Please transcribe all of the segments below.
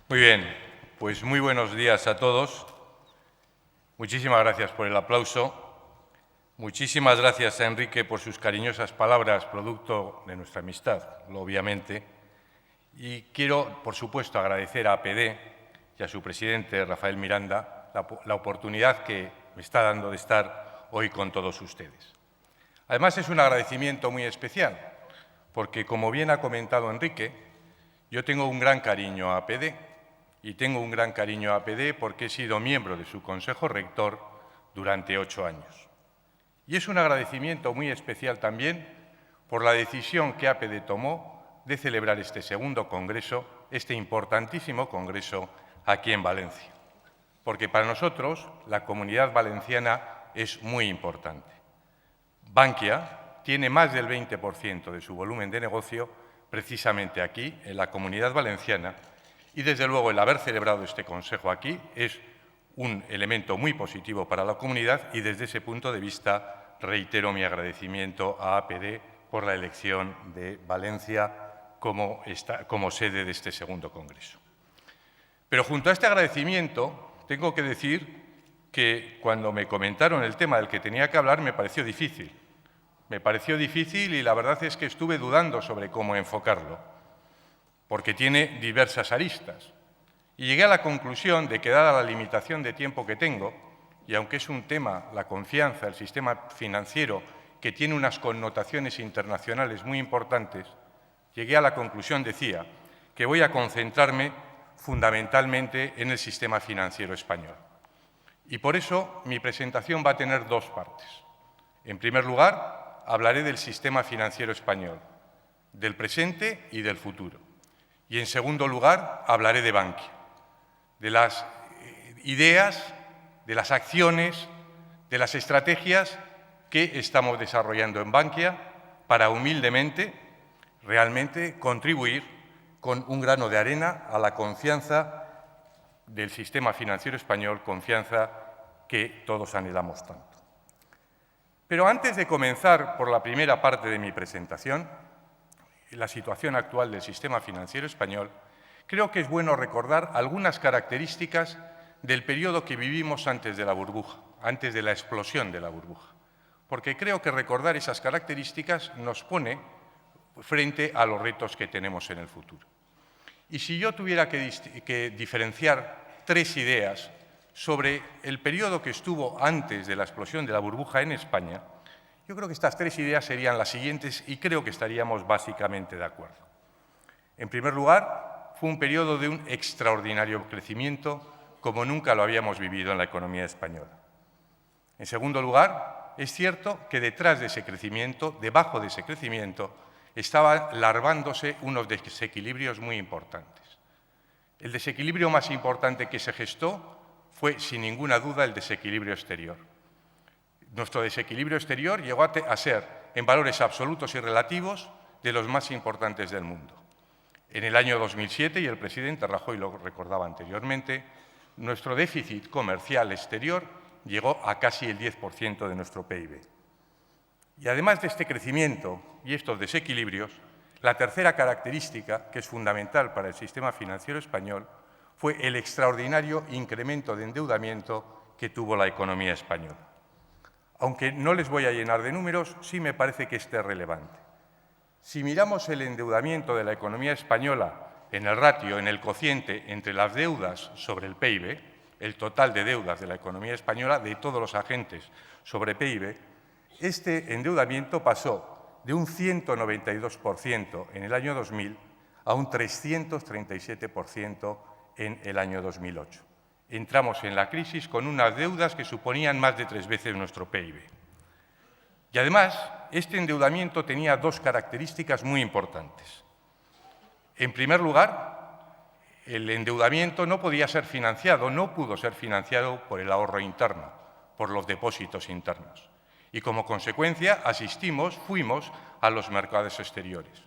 Muy bien, pues muy buenos días a todos. Muchísimas gracias por el aplauso. Muchísimas gracias a Enrique por sus cariñosas palabras, producto de nuestra amistad, obviamente. Y quiero, por supuesto, agradecer a APD y a su presidente, Rafael Miranda, la oportunidad que me está dando de estar hoy con todos ustedes. Además, es un agradecimiento muy especial, porque, como bien ha comentado Enrique, yo tengo un gran cariño a APD, y tengo un gran cariño a APD porque he sido miembro de su Consejo Rector durante 8 años. Y es un agradecimiento muy especial también por la decisión que APD tomó de celebrar este segundo congreso, este importantísimo congreso aquí en Valencia. Porque para nosotros la Comunidad Valenciana es muy importante. Bankia tiene más del 20% de su volumen de negocio precisamente aquí, en la Comunidad Valenciana, y desde luego el haber celebrado este Consejo aquí es un elemento muy positivo para la comunidad y desde ese punto de vista reitero mi agradecimiento a APD por la elección de Valencia como sede de este segundo Congreso. Pero junto a este agradecimiento tengo que decir que cuando me comentaron el tema del que tenía que hablar me pareció difícil. Me pareció difícil y la verdad es que estuve dudando sobre cómo enfocarlo, porque tiene diversas aristas. Y llegué a la conclusión de que, dada la limitación de tiempo que tengo, y aunque es un tema, la confianza, el sistema financiero, que tiene unas connotaciones internacionales muy importantes, llegué a la conclusión, decía, que voy a concentrarme fundamentalmente en el sistema financiero español. Y por eso mi presentación va a tener dos partes. En primer lugar, hablaré del sistema financiero español, del presente y del futuro. Y, en segundo lugar, hablaré de Bankia, de las ideas, de las acciones, de las estrategias que estamos desarrollando en Bankia para humildemente, realmente, contribuir con un grano de arena a la confianza del sistema financiero español, confianza que todos anhelamos tanto. Pero antes de comenzar por la primera parte de mi presentación, la situación actual del sistema financiero español, creo que es bueno recordar algunas características del periodo que vivimos antes de la burbuja, antes de la explosión de la burbuja, porque creo que recordar esas características nos pone frente a los retos que tenemos en el futuro. Y si yo tuviera que diferenciar tres ideas sobre el periodo que estuvo antes de la explosión de la burbuja en España, yo creo que estas tres ideas serían las siguientes y creo que estaríamos básicamente de acuerdo. En primer lugar, fue un periodo de un extraordinario crecimiento como nunca lo habíamos vivido en la economía española. En segundo lugar, es cierto que detrás de ese crecimiento, debajo de ese crecimiento, estaban larvándose unos desequilibrios muy importantes. El desequilibrio más importante que se gestó fue, sin ninguna duda, el desequilibrio exterior. Nuestro desequilibrio exterior llegó a ser, en valores absolutos y relativos, de los más importantes del mundo. En el año 2007, y el presidente Rajoy lo recordaba anteriormente, nuestro déficit comercial exterior llegó a casi el 10% de nuestro PIB. Y además de este crecimiento y estos desequilibrios, la tercera característica, que es fundamental para el sistema financiero español, fue el extraordinario incremento de endeudamiento que tuvo la economía española. Aunque no les voy a llenar de números, sí me parece que este es relevante. Si miramos el endeudamiento de la economía española en el ratio, en el cociente entre las deudas sobre el PIB, el total de deudas de la economía española, de todos los agentes sobre PIB, este endeudamiento pasó de un 192% en el año 2000 a un 337% en el año 2008. Entramos en la crisis con unas deudas que suponían más de 3 veces nuestro PIB. Y además, este endeudamiento tenía dos características muy importantes. En primer lugar, el endeudamiento no podía ser financiado, no pudo ser financiado por el ahorro interno, por los depósitos internos. Y como consecuencia fuimos a los mercados exteriores.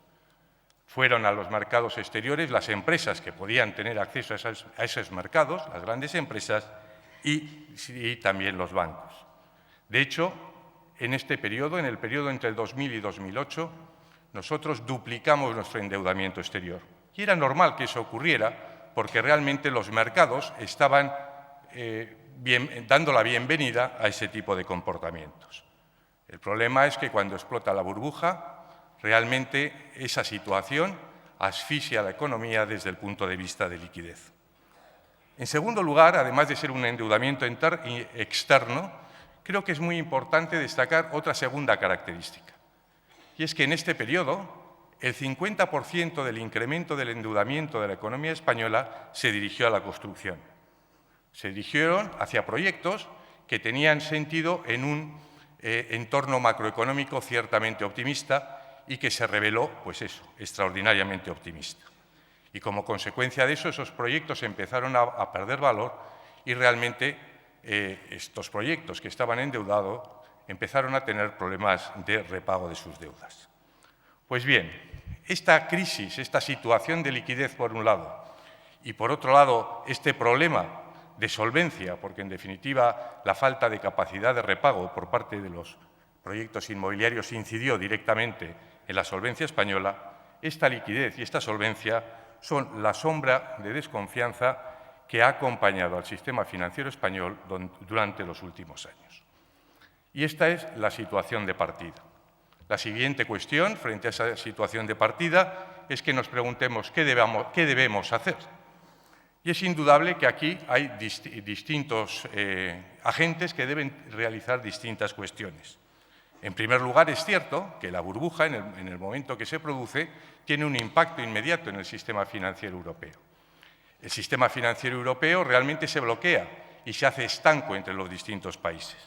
Fueron a los mercados exteriores las empresas que podían tener acceso a esos mercados, las grandes empresas, y también los bancos. De hecho, en este periodo, en el periodo entre el 2000 y 2008, nosotros duplicamos nuestro endeudamiento exterior. Y era normal que eso ocurriera porque realmente los mercados estaban dando la bienvenida a ese tipo de comportamientos. El problema es que cuando explota la burbuja, realmente esa situación asfixia a la economía desde el punto de vista de liquidez. En segundo lugar, además de ser un endeudamiento externo, creo que es muy importante destacar otra segunda característica, y es que en este periodo el 50% del incremento del endeudamiento de la economía española se dirigió a la construcción. Se dirigieron hacia proyectos que tenían sentido en un entorno macroeconómico ciertamente optimista y que se reveló, pues eso, extraordinariamente optimista. Y como consecuencia de eso, esos proyectos empezaron a perder valor y realmente estos proyectos que estaban endeudados empezaron a tener problemas de repago de sus deudas. Pues bien, esta crisis, esta situación de liquidez por un lado y por otro lado este problema de solvencia, porque en definitiva la falta de capacidad de repago por parte de los proyectos inmobiliarios incidió directamente en la solvencia española, esta liquidez y esta solvencia son la sombra de desconfianza que ha acompañado al sistema financiero español durante los últimos años. Y esta es la situación de partida. La siguiente cuestión, frente a esa situación de partida, es que nos preguntemos qué debemos hacer. Y es indudable que aquí hay distintos agentes que deben realizar distintas cuestiones. En primer lugar, es cierto que la burbuja, en el momento que se produce, tiene un impacto inmediato en el sistema financiero europeo. El sistema financiero europeo realmente se bloquea y se hace estanco entre los distintos países.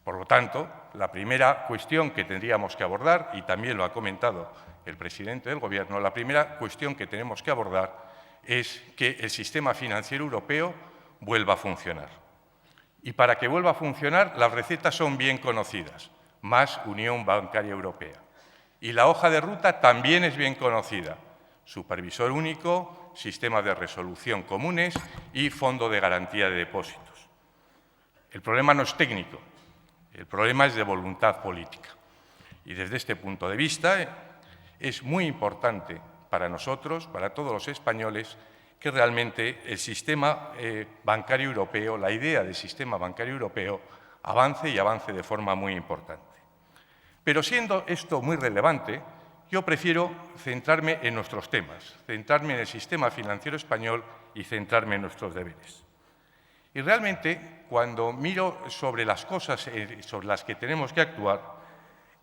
Por lo tanto, la primera cuestión que tendríamos que abordar, y también lo ha comentado el presidente del Gobierno, la primera cuestión que tenemos que abordar es que el sistema financiero europeo vuelva a funcionar. Y para que vuelva a funcionar, las recetas son bien conocidas: más Unión Bancaria Europea. Y la hoja de ruta también es bien conocida: supervisor único, sistema de resolución comunes y fondo de garantía de depósitos. El problema no es técnico, el problema es de voluntad política. Y desde este punto de vista es muy importante para nosotros, para todos los españoles, que realmente el sistema bancario europeo, la idea del sistema bancario europeo, avance y avance de forma muy importante. Pero siendo esto muy relevante, yo prefiero centrarme en nuestros temas, centrarme en el sistema financiero español y centrarme en nuestros deberes. Y realmente, cuando miro sobre las cosas sobre las que tenemos que actuar,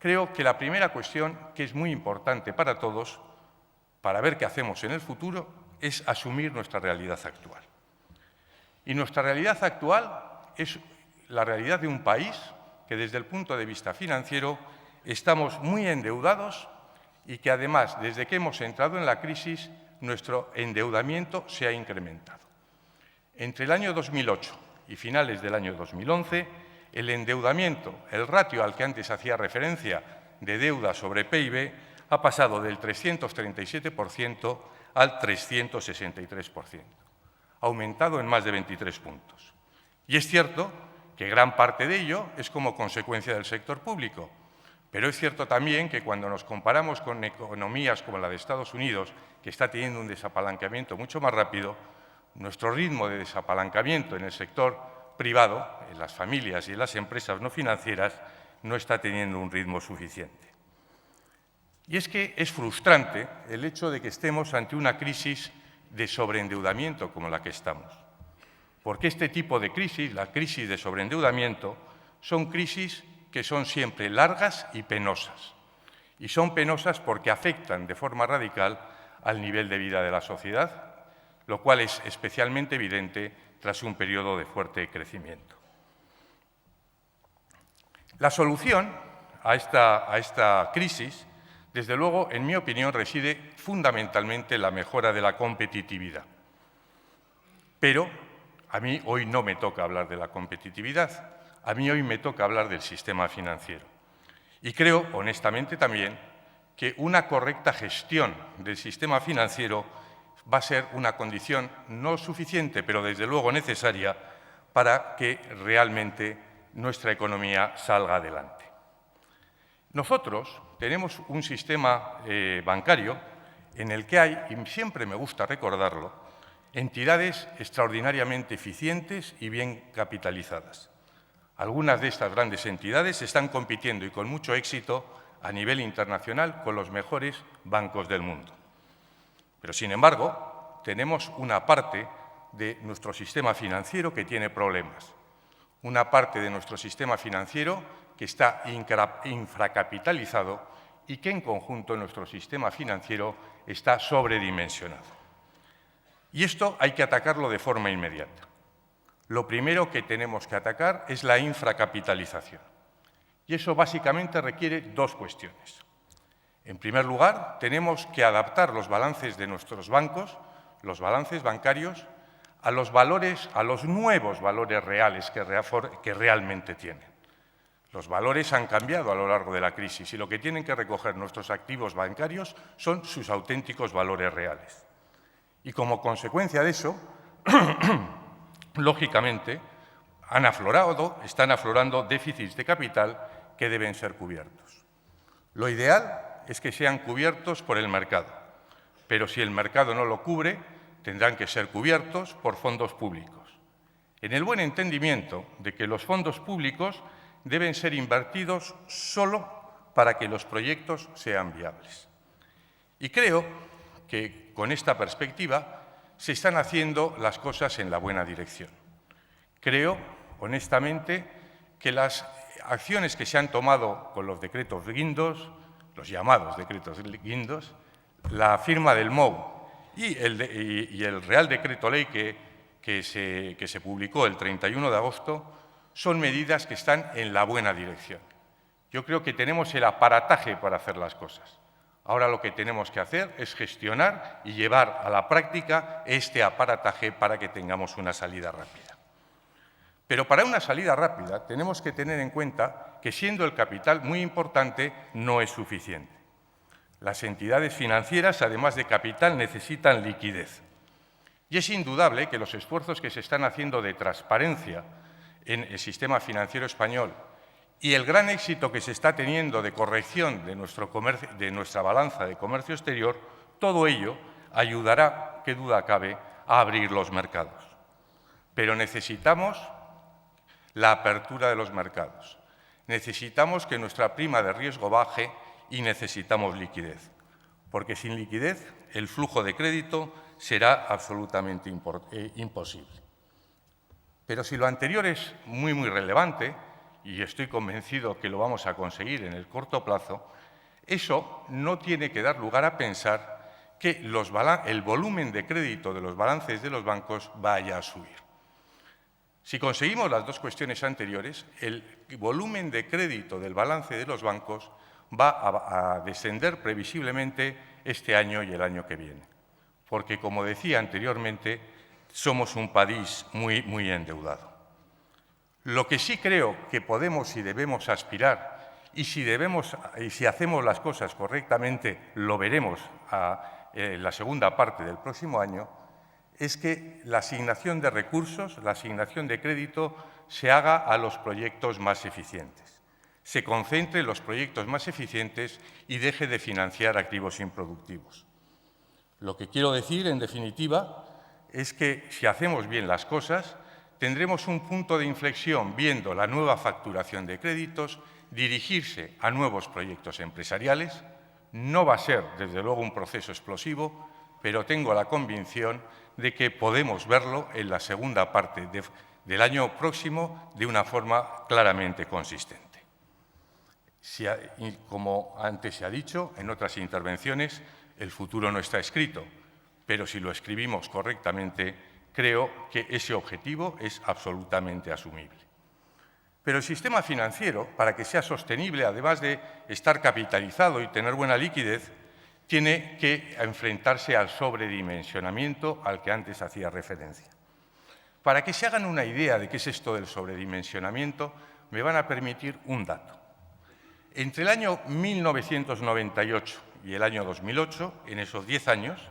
creo que la primera cuestión, que es muy importante para todos, para ver qué hacemos en el futuro, es asumir nuestra realidad actual. Y nuestra realidad actual es la realidad de un país que, desde el punto de vista financiero, estamos muy endeudados y que, además, desde que hemos entrado en la crisis, nuestro endeudamiento se ha incrementado. Entre el año 2008 y finales del año 2011, el endeudamiento, el ratio al que antes hacía referencia de deuda sobre PIB, ha pasado del 337% al 363%. Ha aumentado en más de 23 puntos. Y es cierto que gran parte de ello es como consecuencia del sector público, pero es cierto también que cuando nos comparamos con economías como la de Estados Unidos, que está teniendo un desapalancamiento mucho más rápido, nuestro ritmo de desapalancamiento en el sector privado, en las familias y en las empresas no financieras, no está teniendo un ritmo suficiente. Y es que es frustrante el hecho de que estemos ante una crisis de sobreendeudamiento como la que estamos. Porque este tipo de crisis, la crisis de sobreendeudamiento, son crisis que son siempre largas y penosas. Y son penosas porque afectan de forma radical al nivel de vida de la sociedad, lo cual es especialmente evidente tras un periodo de fuerte crecimiento. La solución a esta crisis, desde luego, en mi opinión, reside fundamentalmente en la mejora de la competitividad. Pero a mí hoy no me toca hablar de la competitividad, a mí hoy me toca hablar del sistema financiero. Y creo, honestamente también, que una correcta gestión del sistema financiero va a ser una condición no suficiente, pero desde luego necesaria para que realmente nuestra economía salga adelante. Nosotros tenemos un sistema bancario en el que hay, y siempre me gusta recordarlo, entidades extraordinariamente eficientes y bien capitalizadas. Algunas de estas grandes entidades están compitiendo y con mucho éxito a nivel internacional con los mejores bancos del mundo. Pero, sin embargo, tenemos una parte de nuestro sistema financiero que tiene problemas. Una parte de nuestro sistema financiero que está infracapitalizado y que, en conjunto, nuestro sistema financiero está sobredimensionado. Y esto hay que atacarlo de forma inmediata. Lo primero que tenemos que atacar es la infracapitalización. Y eso básicamente requiere dos cuestiones. En primer lugar, tenemos que adaptar los balances de nuestros bancos, los balances bancarios, a los nuevos valores reales que realmente tienen. Los valores han cambiado a lo largo de la crisis y lo que tienen que recoger nuestros activos bancarios son sus auténticos valores reales. Y como consecuencia de eso, lógicamente, están aflorando déficits de capital que deben ser cubiertos. Lo ideal es que sean cubiertos por el mercado, pero si el mercado no lo cubre, tendrán que ser cubiertos por fondos públicos, en el buen entendimiento de que los fondos públicos deben ser invertidos solo para que los proyectos sean viables. Y creo que con esta perspectiva se están haciendo las cosas en la buena dirección. Creo, honestamente, que las acciones que se han tomado con los decretos guindos, los llamados decretos guindos, la firma del MOU y el Real Decreto Ley que se publicó el 31 de agosto, son medidas que están en la buena dirección. Yo creo que tenemos el aparataje para hacer las cosas. Ahora lo que tenemos que hacer es gestionar y llevar a la práctica este aparataje para que tengamos una salida rápida. Pero para una salida rápida tenemos que tener en cuenta que, siendo el capital muy importante, no es suficiente. Las entidades financieras, además de capital, necesitan liquidez. Y es indudable que los esfuerzos que se están haciendo de transparencia en el sistema financiero español y el gran éxito que se está teniendo de corrección de nuestra balanza de comercio exterior, todo ello ayudará, qué duda cabe, a abrir los mercados. Pero necesitamos la apertura de los mercados. Necesitamos que nuestra prima de riesgo baje y necesitamos liquidez, porque sin liquidez el flujo de crédito será absolutamente imposible. Pero si lo anterior es muy, muy relevante, y estoy convencido que lo vamos a conseguir en el corto plazo, eso no tiene que dar lugar a pensar que el volumen de crédito de los balances de los bancos vaya a subir. Si conseguimos las dos cuestiones anteriores, el volumen de crédito del balance de los bancos va a descender previsiblemente este año y el año que viene, porque, como decía anteriormente, somos un país muy, muy endeudado. Lo que sí creo que podemos y debemos aspirar, y si hacemos las cosas correctamente, lo veremos en la segunda parte del próximo año, es que la asignación de recursos, la asignación de crédito, se haga a los proyectos más eficientes, se concentre en los proyectos más eficientes y deje de financiar activos improductivos. Lo que quiero decir, en definitiva, es que si hacemos bien las cosas, tendremos un punto de inflexión viendo la nueva facturación de créditos dirigirse a nuevos proyectos empresariales. No va a ser, desde luego, un proceso explosivo, pero tengo la convicción de que podemos verlo en la segunda parte del año próximo de una forma claramente consistente. Como antes se ha dicho en otras intervenciones, el futuro no está escrito, pero si lo escribimos correctamente, creo que ese objetivo es absolutamente asumible. Pero el sistema financiero, para que sea sostenible, además de estar capitalizado y tener buena liquidez, tiene que enfrentarse al sobredimensionamiento al que antes hacía referencia. Para que se hagan una idea de qué es esto del sobredimensionamiento, me van a permitir un dato. Entre el año 1998 y el año 2008, en esos 10 años,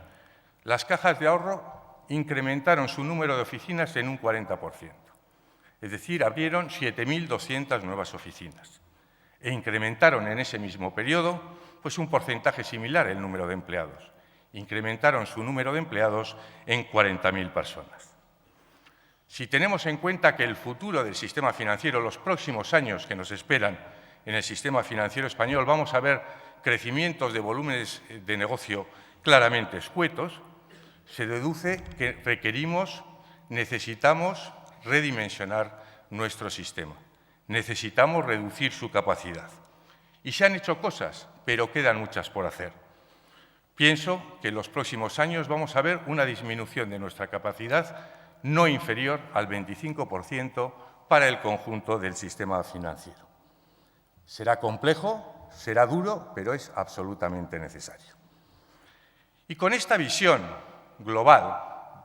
las cajas de ahorro incrementaron su número de oficinas en un 40%. Es decir, abrieron 7.200 nuevas oficinas e incrementaron en ese mismo periodo un porcentaje similar el número de empleados. incrementaron su número de empleados en 40.000 personas. Si tenemos en cuenta que el futuro del sistema financiero, los próximos años que nos esperan en el sistema financiero español, vamos a ver crecimientos de volúmenes de negocio claramente escuetos, se deduce que necesitamos redimensionar nuestro sistema. Necesitamos reducir su capacidad. Y se han hecho cosas, pero quedan muchas por hacer. Pienso que en los próximos años vamos a ver una disminución de nuestra capacidad no inferior al 25% para el conjunto del sistema financiero. Será complejo, será duro, pero es absolutamente necesario. Y con esta visión global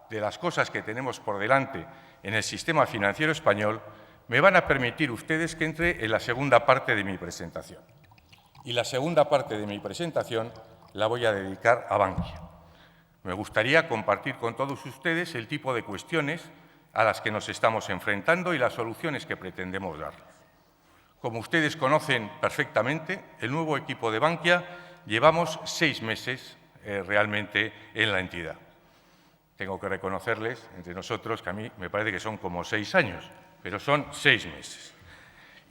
de las cosas que tenemos por delante en el sistema financiero español, me van a permitir ustedes que entre en la segunda parte de mi presentación. Y la segunda parte de mi presentación la voy a dedicar a Bankia. Me gustaría compartir con todos ustedes el tipo de cuestiones a las que nos estamos enfrentando y las soluciones que pretendemos darles. Como ustedes conocen perfectamente, el nuevo equipo de Bankia llevamos 6 meses realmente en la entidad. Tengo que reconocerles entre nosotros que a mí me parece que son como 6 años, pero son 6 meses.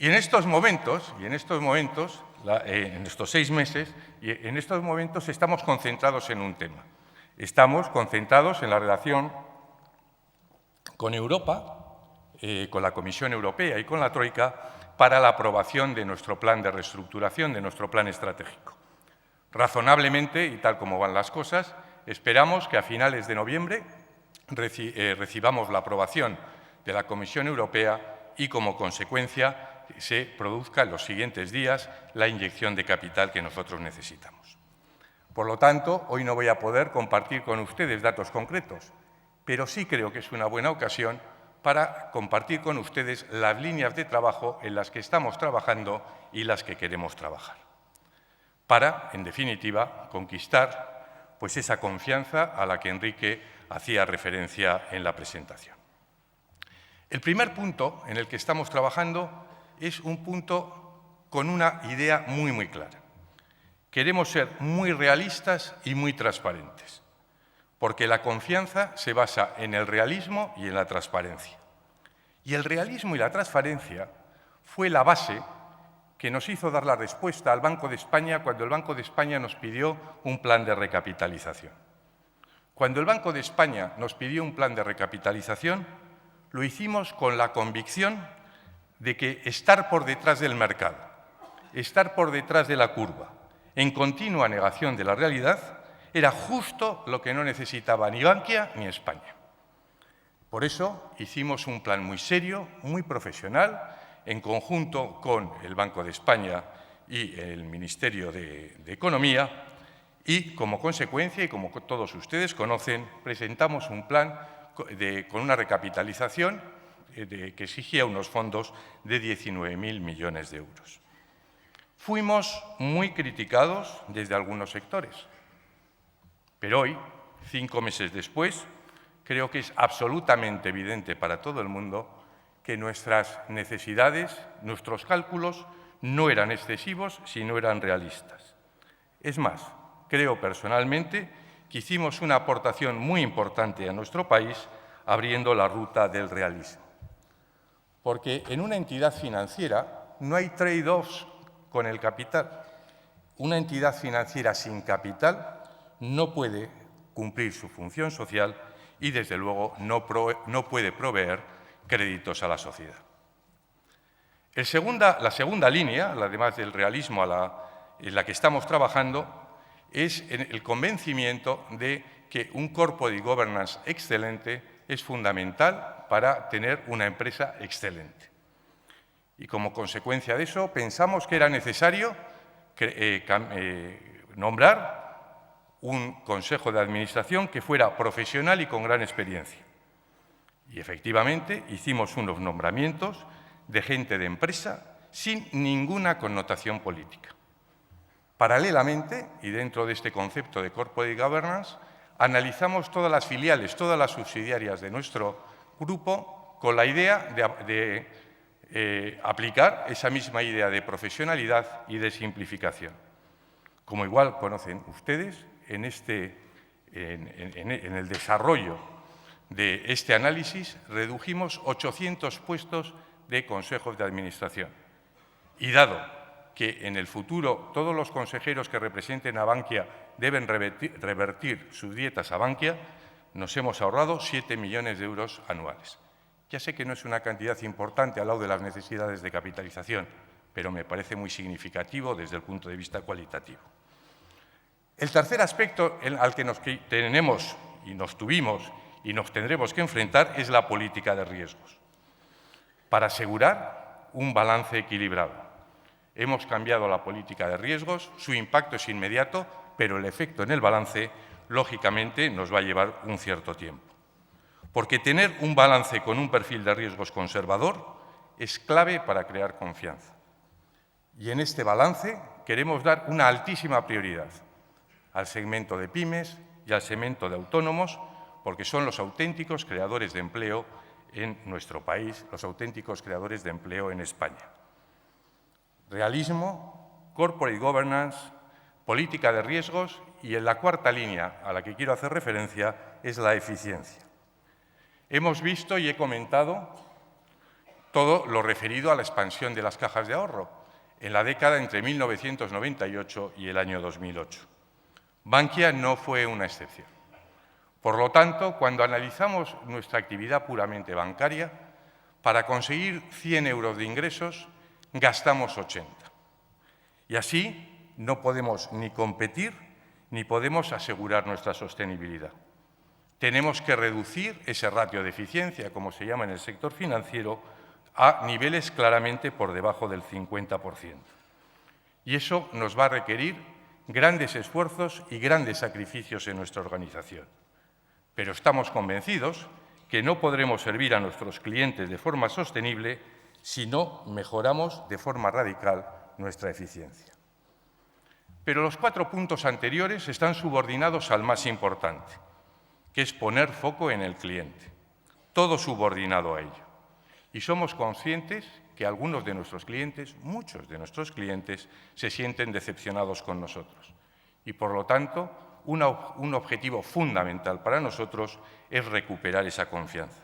Y en estos momentos, en estos 6 meses, estamos concentrados en un tema. Estamos concentrados en la relación con Europa, con la Comisión Europea y con la Troika para la aprobación de nuestro plan de reestructuración, de nuestro plan estratégico. Razonablemente, y tal como van las cosas, esperamos que a finales de noviembre recibamos la aprobación de la Comisión Europea y, como consecuencia, se produzca en los siguientes días la inyección de capital que nosotros necesitamos. Por lo tanto, hoy no voy a poder compartir con ustedes datos concretos, pero sí creo que es una buena ocasión para compartir con ustedes las líneas de trabajo en las que estamos trabajando y las que queremos trabajar, para, en definitiva, conquistar esa confianza a la que Enrique hacía referencia en la presentación. El primer punto en el que estamos trabajando es un punto con una idea muy clara. Queremos ser muy realistas y muy transparentes, porque la confianza se basa en el realismo y en la transparencia. Y el realismo y la transparencia fue la base que nos hizo dar la respuesta al Banco de España cuando el Banco de España nos pidió un plan de recapitalización. Cuando el Banco de España nos pidió un plan de recapitalización, lo hicimos con la convicción de que estar por detrás del mercado, estar por detrás de la curva, en continua negación de la realidad, era justo lo que no necesitaba ni Bankia ni España. Por eso hicimos un plan muy serio, muy profesional, en conjunto con el Banco de España y el Ministerio de Economía, y como consecuencia, y como todos ustedes conocen, presentamos un plan con una recapitalización que exigía unos fondos de 19.000 millones de euros. Fuimos muy criticados desde algunos sectores, pero hoy, 5 meses después, creo que es absolutamente evidente para todo el mundo que nuestras necesidades, nuestros cálculos, no eran excesivos, sino eran realistas. Es más, creo personalmente que hicimos una aportación muy importante a nuestro país abriendo la ruta del realismo. Porque en una entidad financiera no hay trade-offs con el capital. Una entidad financiera sin capital no puede cumplir su función social y, desde luego, no puede proveer créditos a la sociedad. La segunda línea, además del realismo en la que estamos trabajando, es en el convencimiento de que un corporate governance excelente es fundamental para tener una empresa excelente. Y como consecuencia de eso, pensamos que era necesario nombrar un consejo de administración que fuera profesional y con gran experiencia. Y efectivamente hicimos unos nombramientos de gente de empresa sin ninguna connotación política. Paralelamente, y dentro de este concepto de corporate governance, analizamos todas las filiales, todas las subsidiarias de nuestro grupo con la idea de aplicar esa misma idea de profesionalidad y de simplificación. Como igual conocen ustedes, en este en el desarrollo de este análisis, redujimos 800 puestos de consejos de administración. Y dado que en el futuro todos los consejeros que representen a Bankia deben revertir sus dietas a Bankia, nos hemos ahorrado 7 millones de euros anuales. Ya sé que no es una cantidad importante al lado de las necesidades de capitalización, pero me parece muy significativo desde el punto de vista cualitativo. El tercer aspecto al que nos tenemos y nos tuvimos y nos tendremos que enfrentar es la política de riesgos, para asegurar un balance equilibrado. Hemos cambiado la política de riesgos, su impacto es inmediato, pero el efecto en el balance, lógicamente, nos va a llevar un cierto tiempo. Porque tener un balance con un perfil de riesgos conservador es clave para crear confianza. Y en este balance queremos dar una altísima prioridad al segmento de pymes y al segmento de autónomos, porque son los auténticos creadores de empleo en nuestro país, los auténticos creadores de empleo en España. Realismo, corporate governance, política de riesgos y en la cuarta línea a la que quiero hacer referencia es la eficiencia. Hemos visto y he comentado todo lo referido a la expansión de las cajas de ahorro en la década entre 1998 y el año 2008. Bankia no fue una excepción. Por lo tanto, cuando analizamos nuestra actividad puramente bancaria, para conseguir 100 euros de ingresos, gastamos 80. Y así no podemos ni competir ni podemos asegurar nuestra sostenibilidad. Tenemos que reducir ese ratio de eficiencia, como se llama en el sector financiero, a niveles claramente por debajo del 50%. Y eso nos va a requerir grandes esfuerzos y grandes sacrificios en nuestra organización. Pero estamos convencidos que no podremos servir a nuestros clientes de forma sostenible si no mejoramos de forma radical nuestra eficiencia. Pero los 4 puntos anteriores están subordinados al más importante, que es poner foco en el cliente, todo subordinado a ello. Y somos conscientes que algunos de nuestros clientes, muchos de nuestros clientes, se sienten decepcionados con nosotros. Y, por lo tanto, un objetivo fundamental para nosotros es recuperar esa confianza.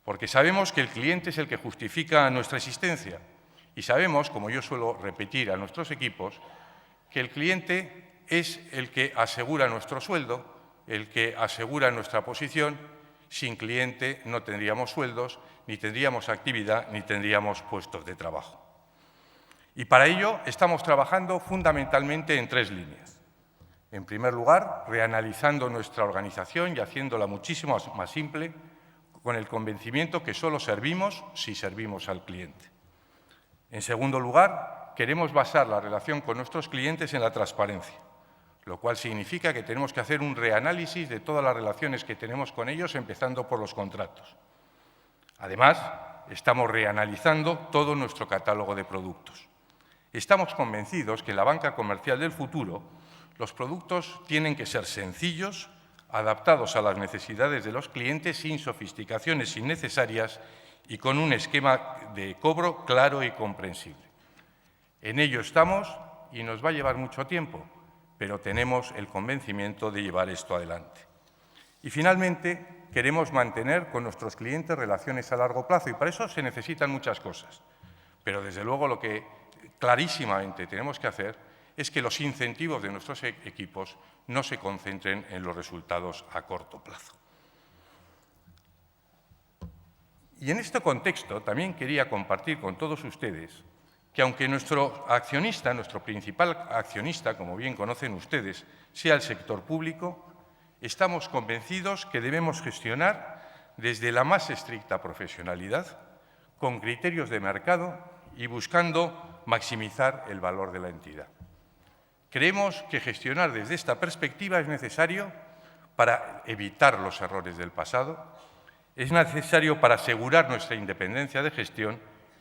Porque sabemos que el cliente es el que justifica nuestra existencia y sabemos, como yo suelo repetir a nuestros equipos, que el cliente es el que asegura nuestro sueldo, el que asegura nuestra posición. Sin cliente no tendríamos sueldos, ni tendríamos actividad, ni tendríamos puestos de trabajo. Y para ello estamos trabajando fundamentalmente en 3 líneas. En primer lugar, reanalizando nuestra organización y haciéndola muchísimo más simple, con el convencimiento que solo servimos si servimos al cliente. En segundo lugar, queremos basar la relación con nuestros clientes en la transparencia, lo cual significa que tenemos que hacer un reanálisis de todas las relaciones que tenemos con ellos, empezando por los contratos. Además, estamos reanalizando todo nuestro catálogo de productos. Estamos convencidos que en la banca comercial del futuro los productos tienen que ser sencillos, adaptados a las necesidades de los clientes sin sofisticaciones innecesarias y con un esquema de cobro claro y comprensible. En ello estamos y nos va a llevar mucho tiempo, pero tenemos el convencimiento de llevar esto adelante. Y finalmente, queremos mantener con nuestros clientes relaciones a largo plazo y para eso se necesitan muchas cosas. Pero desde luego lo que clarísimamente tenemos que hacer es que los incentivos de nuestros equipos no se concentren en los resultados a corto plazo. Y en este contexto también quería compartir con todos ustedes que aunque nuestro accionista, nuestro principal accionista, como bien conocen ustedes, sea el sector público, estamos convencidos que debemos gestionar desde la más estricta profesionalidad, con criterios de mercado y buscando maximizar el valor de la entidad. Creemos que gestionar desde esta perspectiva es necesario para evitar los errores del pasado, es necesario para asegurar nuestra independencia de gestión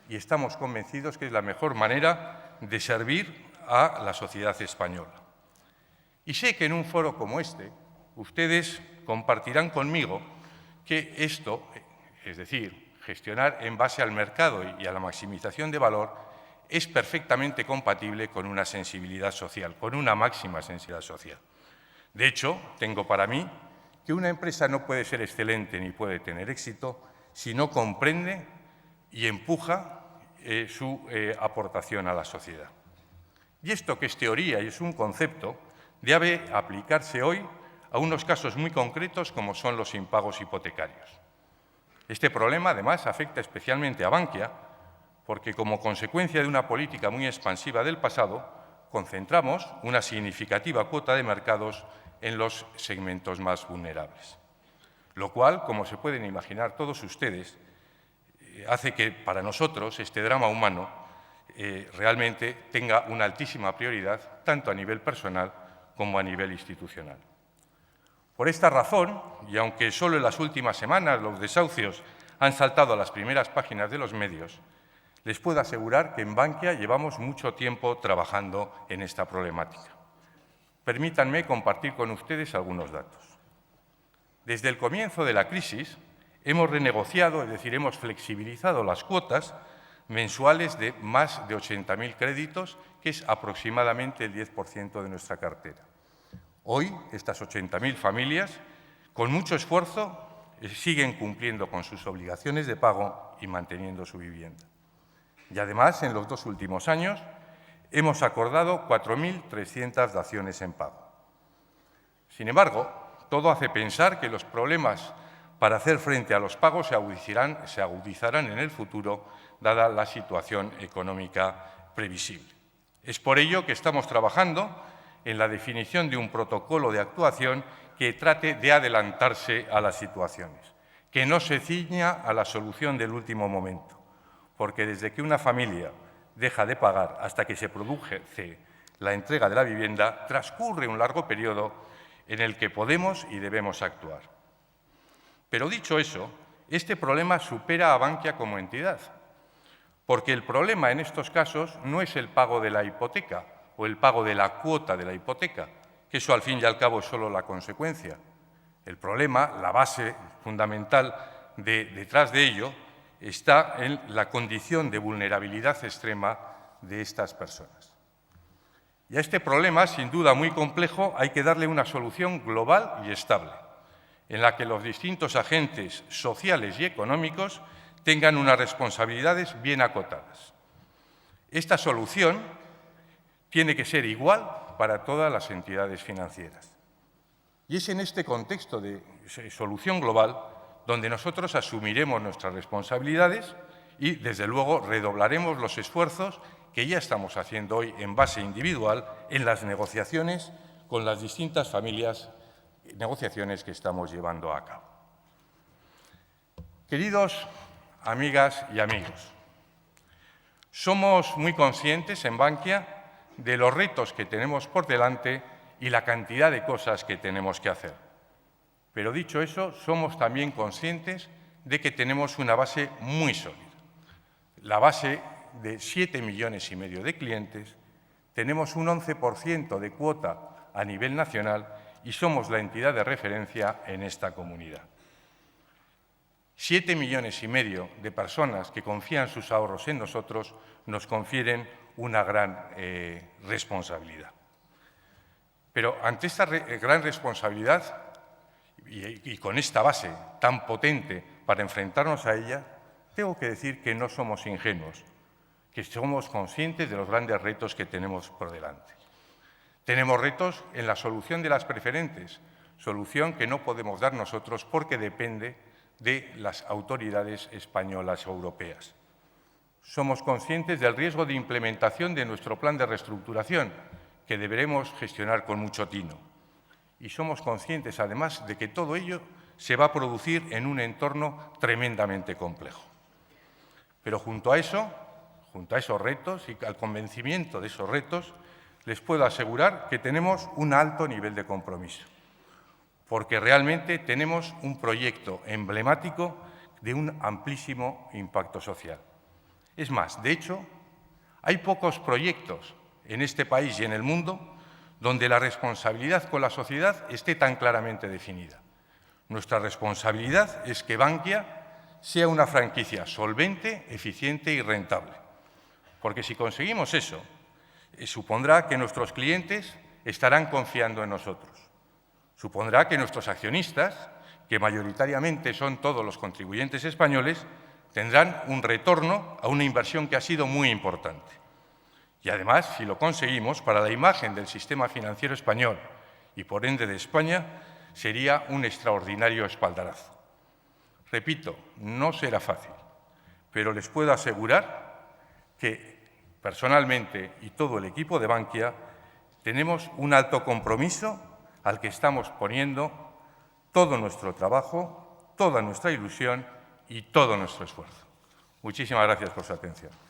y estamos convencidos que es la mejor manera de servir a la sociedad española. Y sé que en un foro como este, ustedes compartirán conmigo que esto, es decir, gestionar en base al mercado y a la maximización de valor, es perfectamente compatible con una sensibilidad social, con una máxima sensibilidad social. De hecho, tengo para mí que una empresa no puede ser excelente ni puede tener éxito si no comprende y empuja su aportación a la sociedad. Y esto, que es teoría y es un concepto, debe aplicarse hoy a unos casos muy concretos como son los impagos hipotecarios. Este problema, además, afecta especialmente a Bankia porque, como consecuencia de una política muy expansiva del pasado, concentramos una significativa cuota de mercados en los segmentos más vulnerables. Lo cual, como se pueden imaginar todos ustedes, hace que para nosotros este drama humano realmente tenga una altísima prioridad, tanto a nivel personal como a nivel institucional. Por esta razón, y aunque solo en las últimas semanas los desahucios han saltado a las primeras páginas de los medios, les puedo asegurar que en Bankia llevamos mucho tiempo trabajando en esta problemática. Permítanme compartir con ustedes algunos datos. Desde el comienzo de la crisis hemos renegociado, es decir, hemos flexibilizado las cuotas mensuales de más de 80.000 créditos, que es aproximadamente el 10% de nuestra cartera. Hoy, estas 80.000 familias, con mucho esfuerzo, siguen cumpliendo con sus obligaciones de pago y manteniendo su vivienda. Y además, en los 2 últimos años, hemos acordado 4.300 daciones en pago. Sin embargo, todo hace pensar que los problemas para hacer frente a los pagos se agudizarán en el futuro, dada la situación económica previsible. Es por ello que estamos trabajando en la definición de un protocolo de actuación que trate de adelantarse a las situaciones, que no se ciña a la solución del último momento, porque desde que una familia deja de pagar hasta que se produce la entrega de la vivienda, transcurre un largo periodo en el que podemos y debemos actuar. Pero dicho eso, este problema supera a Bankia como entidad, porque el problema en estos casos no es el pago de la hipoteca o el pago de la cuota de la hipoteca, que eso al fin y al cabo es solo la consecuencia. El problema, la base fundamental detrás de ello, está en la condición de vulnerabilidad extrema de estas personas. Y a este problema, sin duda muy complejo, hay que darle una solución global y estable, en la que los distintos agentes sociales y económicos tengan unas responsabilidades bien acotadas. Esta solución tiene que ser igual para todas las entidades financieras. Y es en este contexto de solución global donde nosotros asumiremos nuestras responsabilidades y, desde luego, redoblaremos los esfuerzos que ya estamos haciendo hoy en base individual en las negociaciones con las distintas familias, negociaciones que estamos llevando a cabo. Queridos amigas y amigos, somos muy conscientes en Bankia de los retos que tenemos por delante y la cantidad de cosas que tenemos que hacer. Pero dicho eso, somos también conscientes de que tenemos una base muy sólida. La base de 7,5 millones de clientes, tenemos un 11% de cuota a nivel nacional y somos la entidad de referencia en esta comunidad. 7,5 millones de personas que confían sus ahorros en nosotros nos confieren una gran responsabilidad. Pero ante esta gran responsabilidad y con esta base tan potente para enfrentarnos a ella, tengo que decir que no somos ingenuos, que somos conscientes de los grandes retos que tenemos por delante. Tenemos retos en la solución de las preferentes, solución que no podemos dar nosotros porque depende de las autoridades españolas o europeas. Somos conscientes del riesgo de implementación de nuestro plan de reestructuración, que deberemos gestionar con mucho tino. Y somos conscientes, además, de que todo ello se va a producir en un entorno tremendamente complejo. Pero junto a esos retos y al convencimiento de esos retos, les puedo asegurar que tenemos un alto nivel de compromiso, porque realmente tenemos un proyecto emblemático de un amplísimo impacto social. Es más, de hecho, hay pocos proyectos en este país y en el mundo donde la responsabilidad con la sociedad esté tan claramente definida. Nuestra responsabilidad es que Bankia sea una franquicia solvente, eficiente y rentable, porque si conseguimos eso, supondrá que nuestros clientes estarán confiando en nosotros. Supondrá que nuestros accionistas, que mayoritariamente son todos los contribuyentes españoles, tendrán un retorno a una inversión que ha sido muy importante. Y además, si lo conseguimos, para la imagen del sistema financiero español y por ende de España, sería un extraordinario espaldarazo. Repito, no será fácil, pero les puedo asegurar que personalmente y todo el equipo de Bankia tenemos un alto compromiso al que estamos poniendo todo nuestro trabajo, toda nuestra ilusión y todo nuestro esfuerzo. Muchísimas gracias por su atención.